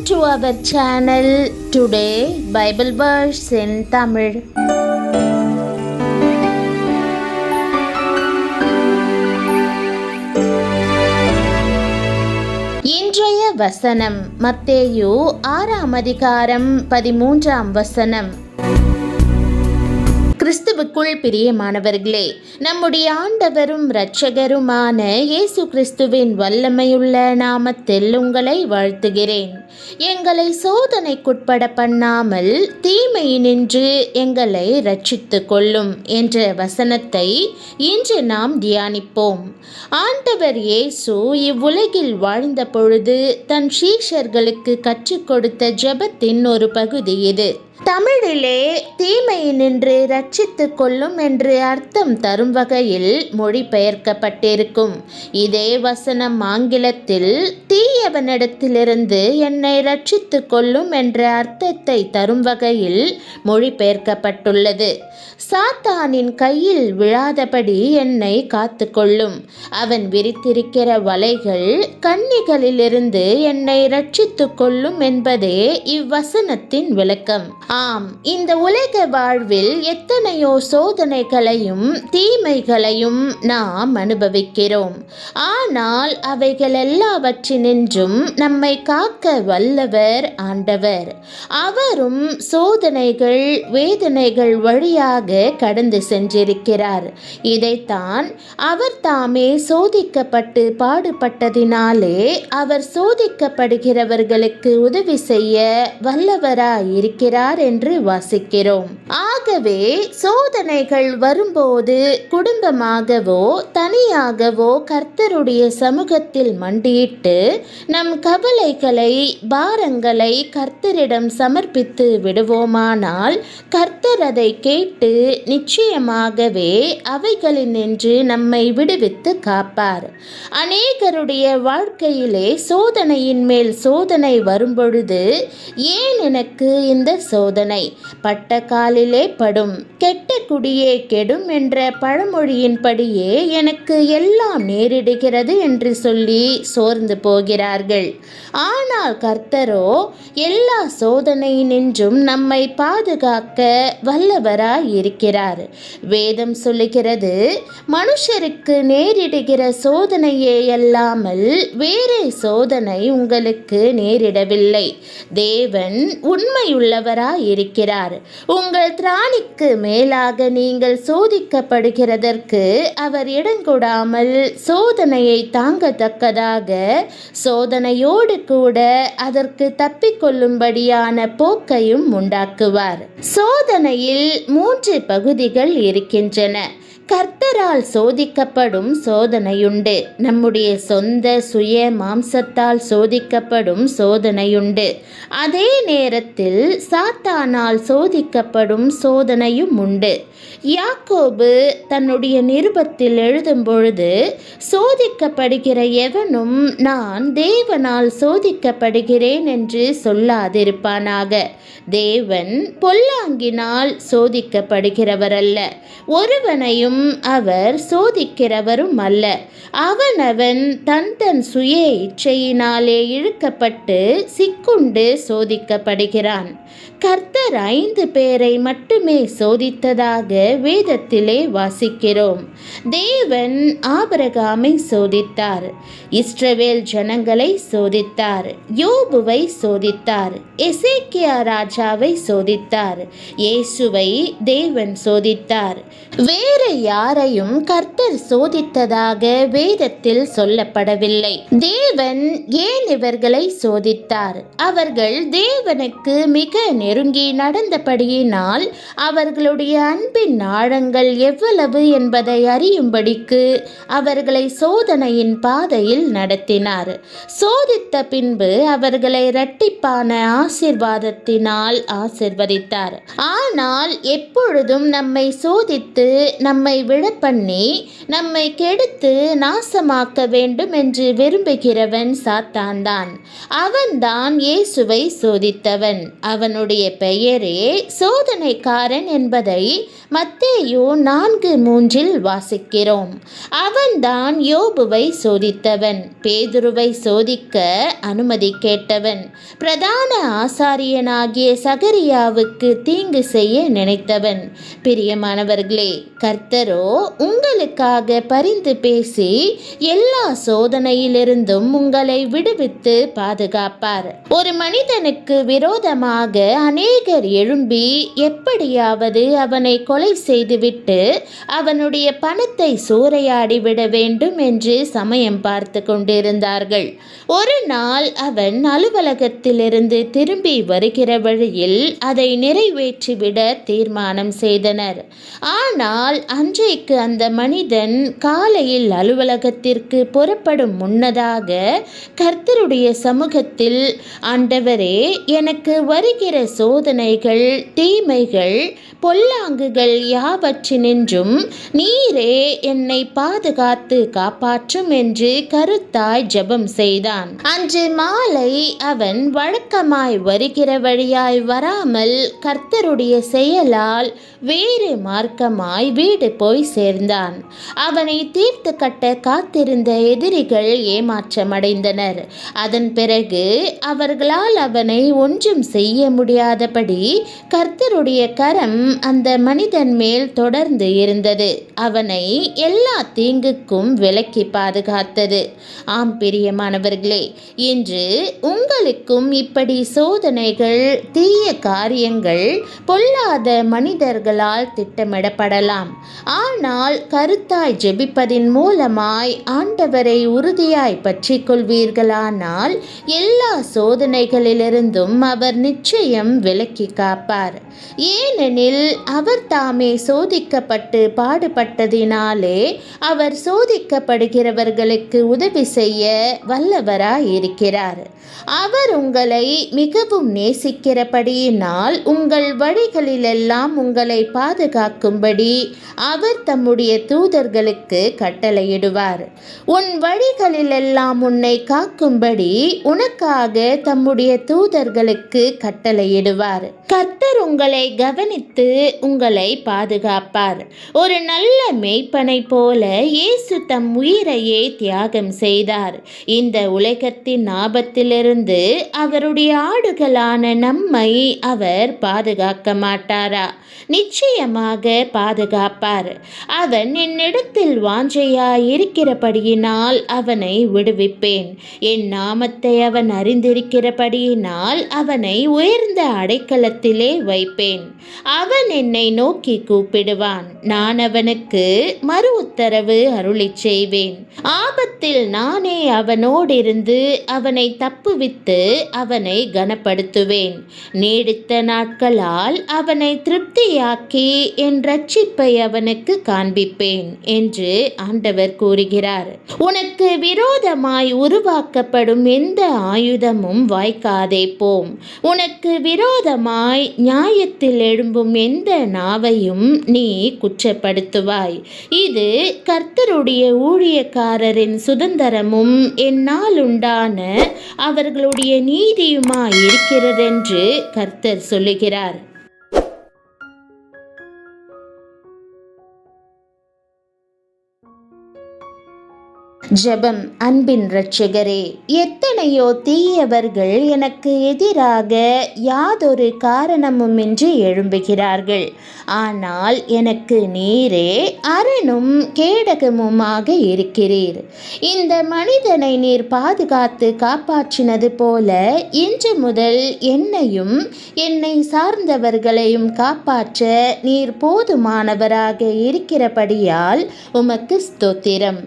to our channel. Today Bible verse in Tamil. இன்றைய வசனம் மத்தேயு 6ஆம் அதிகாரம் 13ஆம் வசனம். கிறிஸ்துவுக்குள் பிரியமானவர்களே, நம்முடைய ஆண்டவரும் இரட்சகருமான இயேசு கிறிஸ்துவின் வல்லமையுள்ள நாமத்தில் உங்களை வாழ்த்துகிறேன். எங்களை சோதனைக்குட்பட பண்ணாமல் தீமையினின்று எங்களை இரட்சித்து கொள்ளும் என்ற வசனத்தை இன்று நாம் தியானிப்போம். ஆண்டவர் இயேசு இவ்வுலகில் வாழ்ந்த பொழுது தன் சீஷர்களுக்கு கற்றுக் கொடுத்த ஜெபத்தின் ஒரு பகுதி இது. தமிழிலே தீமையினின்று இரட்சித்து கொள்ளும் என்று அர்த்தம் தரும் வகையில் மொழிபெயர்க்கப்பட்டிருக்கும். இதே வசனம் ஆங்கிலத்தில் தீயவனிடத்திலிருந்து என்னை இரட்சித்து கொள்ளும் என்ற அர்த்தத்தை தரும் வகையில் மொழிபெயர்க்கப்பட்டுள்ளது. சாத்தானின் கையில் விழாதபடி என்னை காத்து கொள்ளும். அவன் விரித்திருக்கிற வலைகள் கண்ணிகளிலிருந்து என்னை இரட்சித்து கொள்ளும் என்பதே இவ்வசனத்தின் விளக்கம். ஆம், இந்த உலக வாழ்வில் எத்தனையோ சோதனைகளையும் தீமைகளையும் நாம் அனுபவிக்கிறோம். ஆனால் அவைகள் எல்லாவற்றினின்றும் நம்மை காக்க வல்லவர் ஆண்டவர். அவரும் சோதனைகள் வேதனைகள் வழியாக கடந்து சென்றிருக்கிறார். இதைத்தான் அவர் தாமே சோதிக்கப்பட்டு பாடுபட்டதினாலே அவர் சோதிக்கப்படுகிறவர்களுக்கு உதவி செய்ய வல்லவராய் இருக்கிறார் என்று வாசிக்கிறோம். ஆகவே சோதனைகள் வரும்போது குடும்பமாகவோ தனியாகவோ கர்த்தருடைய சமூகத்தில் மண்டியிட்டு நம் கவலைகளை பாரங்களை கர்த்தரிடம் சமர்ப்பித்து விடுவோமானால் கர்த்தர் அதை கேட்டு நிச்சயமாகவே அவைகளினின்று நம்மை விடுவித்து காப்பார். அநேகருடைய வாழ்க்கையிலே சோதனையின் மேல் சோதனை வரும்பொழுது ஏன் எனக்கு இந்த சோதனை, பட்ட காலிலே படும் கெட்ட குடியே கெடும் என்ற பழமொழியின்படியே எனக்கு எல்லாம் நேரிடுகிறது என்று சொல்லி சோர்ந்து போகிறார்கள். ஆனால் கர்த்தரோ எல்லா சோதனையினின்றும் நம்மை பாதுகாக்க வல்லவராய் இருக்கிறார். வேதம் சொல்லுகிறது, மனுஷருக்கு நேரிடுகிற சோதனையே அல்லாமல் வேறே சோதனை உங்களுக்கு நேரிடவில்லை. தேவன் உண்மையுள்ளவராய் இருக்கிறார். உங்கள் திராணிக்கு மேலாக நீங்கள் சோதிக்கப்படுகிறதற்கு அவர் இடங்கொடாமல் சோதனையை தாங்கத்தக்கதாக சோதனையோடு கூட அதற்கு தப்பிக்கொள்ளும்படியான போக்கையும் உண்டாக்குவார். சோதனையில் 3 பகுதிகள் இருக்கின்றன. கர்த்தரால் சோதிக்கப்படும் சோதனையுண்டு. நம்முடைய சொந்த சுய மாம்சத்தால் சோதிக்கப்படும் சோதனையுண்டு. அதே நேரத்தில் சாத்தானால் சோதிக்கப்படும் சோதனையும் உண்டு. யாக்கோபு தன்னுடைய நிருபத்தில் எழுதும் பொழுது, சோதிக்கப்படுகிற எவனும் நான் தேவனால் சோதிக்கப்படுகிறேன் என்று சொல்லாதிருப்பானாக. தேவன் பொல்லாங்கினால் சோதிக்கப்படுகிறவரல்ல, ஒருவனையும் அவர் சோதிக்கிறவரும் அல்ல. அவனவன் தன் சுய இச்சையினாலே இழுக்கப்பட்டு சிக்குண்டு சோதிக்கப்படுகிறான். கர்த்தர் 5 பேரை மட்டுமே சோதித்ததாக வேதத்திலே வாசிக்கிறோம். தேவன் ஆபிரகாமை சோதித்தார், இஸ்ரவேல் ஜனங்களை சோதித்தார், யோபுவை சோதித்தார், எசேக்கியா ராஜாவை சோதித்தார், இயேசுவை தேவன் சோதித்தார். வேறு யாரையும் கர்த்தர் சோதித்ததாக வேதத்தில் சொல்லப்படவில்லை. தேவன் ஏன் இவர்களை சோதித்தார்? அவர்கள் தேவனுக்கு மிக நெருங்கி நடந்தபடியினால் அவர்களுடைய அன்பின் ஆழங்கள் எவ்வளவு என்பதை அறியும்படிக்கு அவர்களை சோதனையின் பாதையில் நடத்தினார். சோதித்த பின்பு அவர்களை இரட்டிப்பான ஆசீர்வாதத்தினால் ஆசீர்வதித்தார். ஆனால் எப்பொழுதும் நம்மை சோதித்து நம்மை விழப்பண்ணி நம்மை கெடுத்து நாசமாக்க வேண்டும் என்று விரும்புகிறவன் சாத்தான்தான். அவன்தான் இயேசுவை சோதித்தவன். அவனுடைய அவனுடைய பெயரே சோதனைக்காரன் என்பதை மத்தேயு 4:3 வாசிக்கிறோம். அவன்தான் யோபுவை சோதித்தவன், பேதுருவை சோதிக்க அனுமதி கேட்டவன், பிரதான ஆசாரியனாகிய சகரியாவுக்கு தீங்கு செய்ய நினைத்தவன். பிரியமானவர்களே, கர்த்தரோ உங்களுக்காக பரிந்து பேசி எல்லா சோதனையிலிருந்தும் உங்களை விடுவித்து பாதுகாப்பார். ஒரு மனிதனுக்கு விரோதமாக அநேகர் எழும்பி எப்படியாவது அவனை கொலை செய்துவிட்டு அவனுடைய பணத்தை சூறையாடி விட வேண்டும் என்று சமயம் பார்த்து கொண்டிருந்தார்கள். ஒரு நாள் அவன் அலுவலகத்திலிருந்து திரும்பி வருகிற வழியில் அதை நிறைவேற்றிவிட தீர்மானம் செய்தனர். ஆனால் அன்றைக்கு அந்த மனிதன் காலையில் அலுவலகத்திற்கு புறப்படும் முன்னதாக கர்த்தருடைய சமூகத்தில், ஆண்டவரே, எனக்கு வருகிற சோதனைகள், தீமைகள், பொல்லாங்குகள் யாவற்றினின்றும் நீரே என்னை பாதுகாத்து காப்பாற்றும் என்று கருத்தாய் ஜெபம் செய்தான். அன்று மாலை அவன் வழக்கமாய் வருகிற வழியாய் வராமல் கர்த்தருடைய செயலால் வேறு மார்க்கமாய் வீடு போய் சேர்ந்தான். அவனை தீர்த்து கட்ட காத்திருந்த எதிரிகள் ஏமாற்றமடைந்தனர். அதன் பிறகு அவர்களால் அவனை ஒன்றும் செய்ய முடியாதபடி கர்த்தருடைய கரம் அந்த மனிதன் மேல் தொடர்ந்து இருந்தது. அவனை எல்லா தீங்குக்கும் விலக்கி பாதுகாத்தது. ஆம் பிரியமானவர்களே, இன்று உங்களுக்கும் இப்படி சோதனைகள், தீய காரியங்கள், பொல்லாத மனிதர்களால் திட்டமிடப்படலாம். ஆனால் கருத்தாய் ஜெபிப்பதின் மூலமாய் ஆண்டவரை உறுதியாய் பற்றி கொள்வீர்களானால் எல்லா சோதனைகளிலிருந்தும் அவர் நிச்சயம் விலக்கி காப்பார். ஏனெனில் அவர் தாமே சோதிக்கப்பட்டு பாடுபட்டதினாலே அவர் சோதிக்கப்படுகிறவர்களுக்கு உதவி செய்ய வல்லவராய் இருக்கிறார். அவர் உங்களை மிகவும் நேசிக்கிறபடியினால் உங்கள் வழிகளிலெல்லாம் உங்களை பாதுகாக்கும்படி அவர் தம்முடைய தூதர்களுக்கு கட்டளையிடுவார். உன் வழிகளிலெல்லாம் உன்னை காக்கும்படி உனக்காக தம்முடைய தூதர்களுக்கு கட்டளையிடுவார். கர்த்தர் உங்களை கவனித்து உங்களை பாதுகாப்பார். ஒரு நல்ல மேய்ப்பனை போல இயேசு தம் உயிரையே தியாகம் செய்தார். இந்த உலகத்தின் ஆபத்திலிருந்து அவருடைய ஆடுகளான நம்மை அவர் பாதுகாக்க மாட்டாரா? நிச்சயமாக பாதுகாப்பார். அவன் என்னிடத்தில் வாஞ்சையாய் இருக்கிறபடியினால் அவனை விடுவிப்பேன். என் நாமத்தை அவன் அறிந்திருக்கிறபடியினால் அவனை உயர்ந்த அடைக்கலத்திலே வைப்பேன். அவன் என்னை நோக்கி கூப்பிடுவான், நான் அவனுக்கு மறு உத்தரவு அருளிச் செய்வேன். ஆபத்தில் நானே அவனோடிருந்து அவனை தப்புவித்து அவனை கனப்படுத்துவேன். நீடித்த நாட்களால் அவனை திருப்தியாக்கி என் ரட்சிப்பை அவனுக்கு காண்பிப்பேன் என்று ஆண்டவர் கூறுகிறார். உனக்கு விரோதமாய் உருவாக்கப்படும் எந்த ஆயுதமும் வாய்க்காதே போம். உனக்கு விரோதமாய் நியாயத்தில் எழும்பும் எந்த நாவையும் நீ குற்றப்படுத்துவாய். இது கர்த்தருடைய ஊழியக்காரரின் சுதந்திரமும் என்னால் உண்டான அவர்களுடைய நீதியுமாய் இருக்கிறதென்று கர்த்தர் சொல்லுகிறார். ஜெபம். அன்பின் இரட்சகரே, எத்தனையோ தீயவர்கள் எனக்கு எதிராக யாதொரு காரணமுமின்றி எழும்புகிறார்கள். ஆனால் எனக்கு நீரே அரணும் கேடகமுமாக இருக்கிறீர். இந்த மனிதனை நீர் பாதுகாத்து காப்பாற்றினது போல இன்று முதல் என்னையும் என்னை சார்ந்தவர்களையும் காப்பாற்ற நீர் போதுமானவராக இருக்கிறபடியால் உமக்கு ஸ்தோத்திரம்.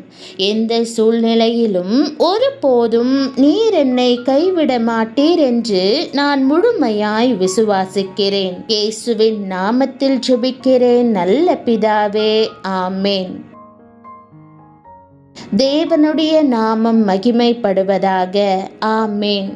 எந்த சூழ்நிலையிலும் ஒருபோதும் நீர் என்னை கைவிட மாட்டீர் என்று நான் முழுமையாய் விசுவாசிக்கிறேன். இயேசுவின் நாமத்தில் ஜெபிக்கிறேன் நல்ல பிதாவே, ஆமேன். தேவனுடைய நாமம் மகிமைப்படுவதாக. ஆமேன்.